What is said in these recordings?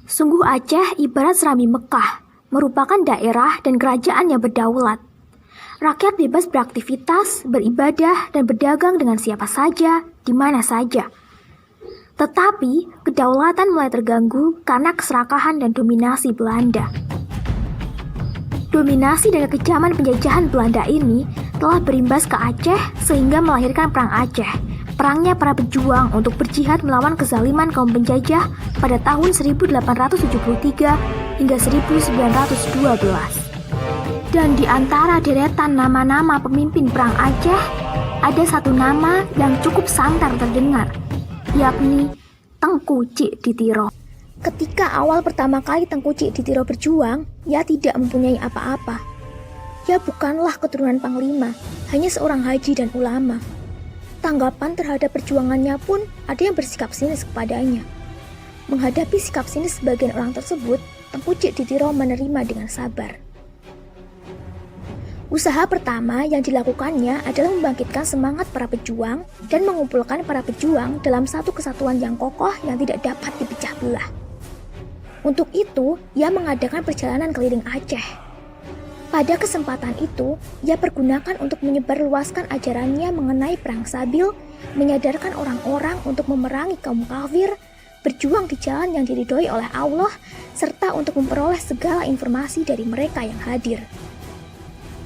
Sungguh Aceh ibarat Serambi Mekah, merupakan daerah dan kerajaan yang berdaulat. Rakyat bebas beraktivitas, beribadah, dan berdagang dengan siapa saja, di mana saja. Tetapi, kedaulatan mulai terganggu karena keserakahan dan dominasi Belanda. Dominasi dan kekejaman penjajahan Belanda ini telah berimbas ke Aceh sehingga melahirkan Perang Aceh, perangnya para pejuang untuk berjihad melawan kezaliman kaum penjajah pada tahun 1873 hingga 1912. Dan di antara deretan nama-nama pemimpin Perang Aceh, ada satu nama yang cukup santer terdengar, yakni Tengku Cik Ditiro. Ketika awal pertama kali Tengku Cik Ditiro berjuang, ia tidak mempunyai apa-apa. Ia bukanlah keturunan panglima, hanya seorang haji dan ulama. Tanggapan terhadap perjuangannya pun ada yang bersikap sinis kepadanya. Menghadapi sikap sinis sebagian orang tersebut, Tengku Cik Ditiro menerima dengan sabar. Usaha pertama yang dilakukannya adalah membangkitkan semangat para pejuang dan mengumpulkan para pejuang dalam satu kesatuan yang kokoh yang tidak dapat dipecah belah. Untuk itu, ia mengadakan perjalanan keliling Aceh. Pada kesempatan itu, ia pergunakan untuk menyebarluaskan ajarannya mengenai perang sabil, menyadarkan orang-orang untuk memerangi kaum kafir, berjuang di jalan yang diridhoi oleh Allah, serta untuk memperoleh segala informasi dari mereka yang hadir.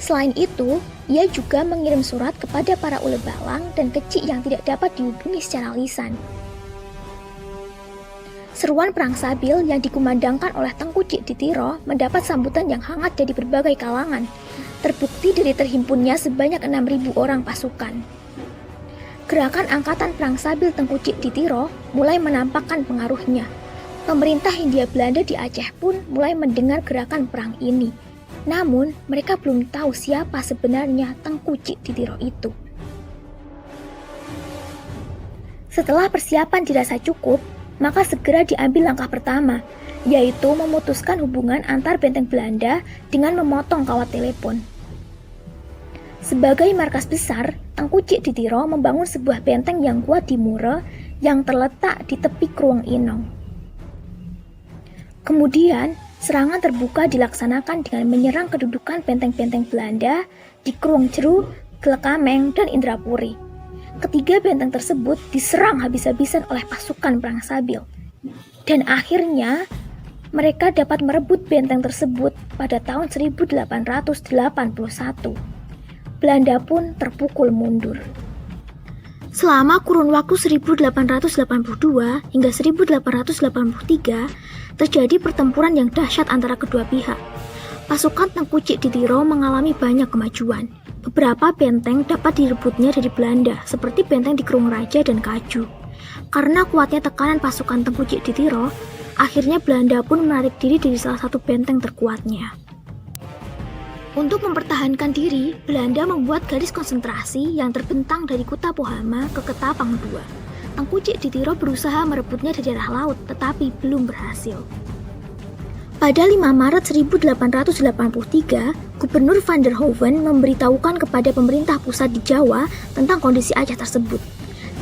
Selain itu, ia juga mengirim surat kepada para ule balang dan kecik yang tidak dapat dihubungi secara lisan. Seruan perang sabil yang dikumandangkan oleh Tengku Cik Ditiro mendapat sambutan yang hangat dari berbagai kalangan, terbukti dari terhimpunnya sebanyak 6.000 orang pasukan. Gerakan angkatan perang sabil Tengku Cik Ditiro mulai menampakkan pengaruhnya. Pemerintah Hindia Belanda di Aceh pun mulai mendengar gerakan perang ini. Namun, mereka belum tahu siapa sebenarnya Tengku Cik Ditiro itu. Setelah persiapan dirasa cukup, maka segera diambil langkah pertama, yaitu memutuskan hubungan antar benteng Belanda dengan memotong kawat telepon. Sebagai markas besar, Tengku Cik Ditiro membangun sebuah benteng yang kuat di Mure yang terletak di tepi Krueng Inong. Kemudian, serangan terbuka dilaksanakan dengan menyerang kedudukan benteng-benteng Belanda di Krueng Jeru, Glekameng, dan Indrapuri. Ketiga benteng tersebut diserang habis-habisan oleh pasukan perang sabil. Dan akhirnya, mereka dapat merebut benteng tersebut pada tahun 1881. Belanda pun terpukul mundur. Selama kurun waktu 1882 hingga 1883, terjadi pertempuran yang dahsyat antara kedua pihak. Pasukan Tengku Cik Ditiro mengalami banyak kemajuan. Beberapa benteng dapat direbutnya dari Belanda, seperti benteng di Krueng Raja dan Kaju. Karena kuatnya tekanan pasukan Tengku Cik Ditiro, akhirnya Belanda pun menarik diri dari salah satu benteng terkuatnya. Untuk mempertahankan diri, Belanda membuat garis konsentrasi yang terbentang dari Kuta Pohama ke Ketapang II. Tengku Cik Ditiro berusaha merebutnya dari daerah laut, tetapi belum berhasil. Pada 5 Maret 1883, Gubernur Van der Hoeven memberitahukan kepada pemerintah pusat di Jawa tentang kondisi Aceh tersebut.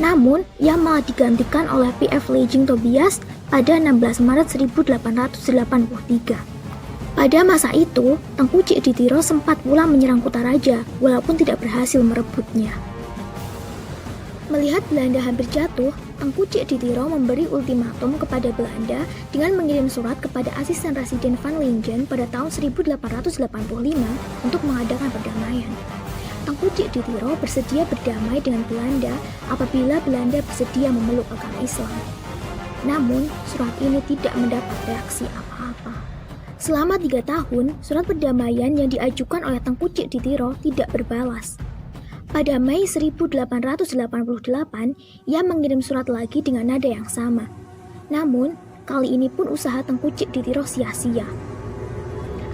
Namun, ia malah digantikan oleh P.F. Lejing Tobias pada 16 Maret 1883. Pada masa itu, Tengku Cik Ditiro sempat pula menyerang Kutaraja, walaupun tidak berhasil merebutnya. Melihat Belanda hampir jatuh, Tengku Cik Ditiro memberi ultimatum kepada Belanda dengan mengirim surat kepada asisten residen Van Lingen pada tahun 1885 untuk mengadakan perdamaian. Tengku Cik Ditiro bersedia berdamai dengan Belanda apabila Belanda bersedia memeluk agama Islam. Namun, surat ini tidak mendapat reaksi apa-apa. Selama 3 tahun, surat perdamaian yang diajukan oleh Tengku Cik Ditiro tidak berbalas. Pada Mei 1888, ia mengirim surat lagi dengan nada yang sama. Namun, kali ini pun usaha Tengku Cik Ditiro sia-sia.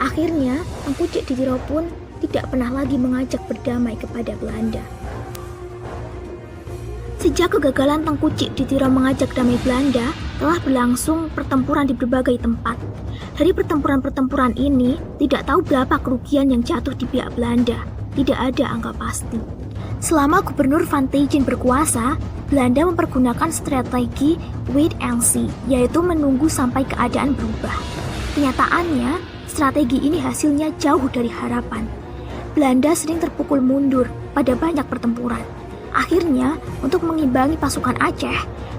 Akhirnya, Tengku Cik Ditiro pun tidak pernah lagi mengajak berdamai kepada Belanda. Sejak kegagalan Tengku Cik Ditiro mengajak damai Belanda, telah berlangsung pertempuran di berbagai tempat. Dari pertempuran-pertempuran ini, tidak tahu berapa kerugian yang jatuh di pihak Belanda. Tidak ada angka pasti. Selama Gubernur Van Teijin berkuasa, Belanda mempergunakan strategi wait and see, yaitu menunggu sampai keadaan berubah. Kenyataannya, strategi ini hasilnya jauh dari harapan. Belanda sering terpukul mundur pada banyak pertempuran. Akhirnya, untuk mengimbangi pasukan Aceh,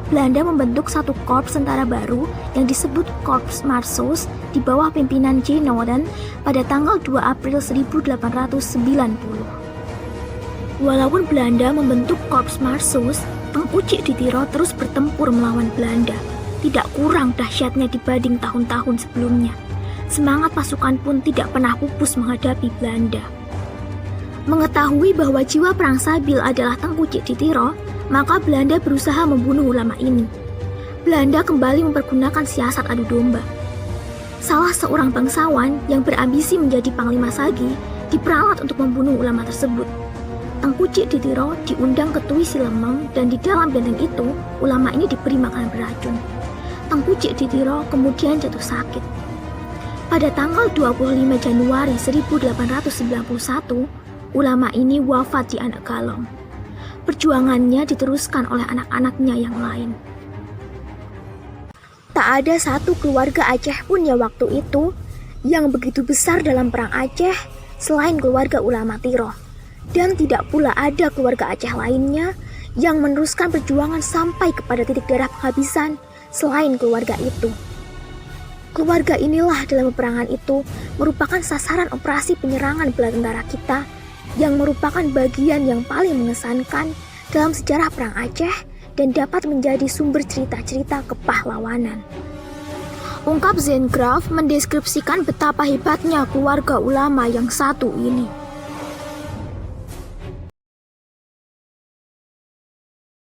Belanda membentuk satu korps tentara baru yang disebut Korps Marsous di bawah pimpinan J. Noden pada tanggal 2 April 1890. Walaupun Belanda membentuk Korps Marsous, Tengku Cik Ditiro terus bertempur melawan Belanda. Tidak kurang dahsyatnya dibanding tahun-tahun sebelumnya. Semangat pasukan pun tidak pernah pupus menghadapi Belanda. Mengetahui bahwa jiwa perang Sabil adalah Tengku Cik Ditiro, maka Belanda berusaha membunuh ulama ini. Belanda kembali mempergunakan siasat adu domba. Salah seorang bangsawan yang berambisi menjadi Panglima Sagi diperalat untuk membunuh ulama tersebut. Tengku Cik Ditiro diundang ke Tui Silemeng dan di dalam benteng itu, ulama ini diberi makanan beracun. Tengku Cik Ditiro kemudian jatuh sakit. Pada tanggal 25 Januari 1891, ulama ini wafat di Anak Galong. Perjuangannya diteruskan oleh anak-anaknya yang lain. Tak ada satu keluarga Aceh pun ya waktu itu yang begitu besar dalam perang Aceh selain keluarga ulama Tiro. Dan tidak pula ada keluarga Aceh lainnya yang meneruskan perjuangan sampai kepada titik darah penghabisan selain keluarga itu. Keluarga inilah dalam peperangan itu merupakan sasaran operasi penyerangan bala tentara kita yang merupakan bagian yang paling mengesankan dalam sejarah perang Aceh dan dapat menjadi sumber cerita-cerita kepahlawanan. Ungkap Zen Graf mendeskripsikan betapa hebatnya keluarga ulama yang satu ini.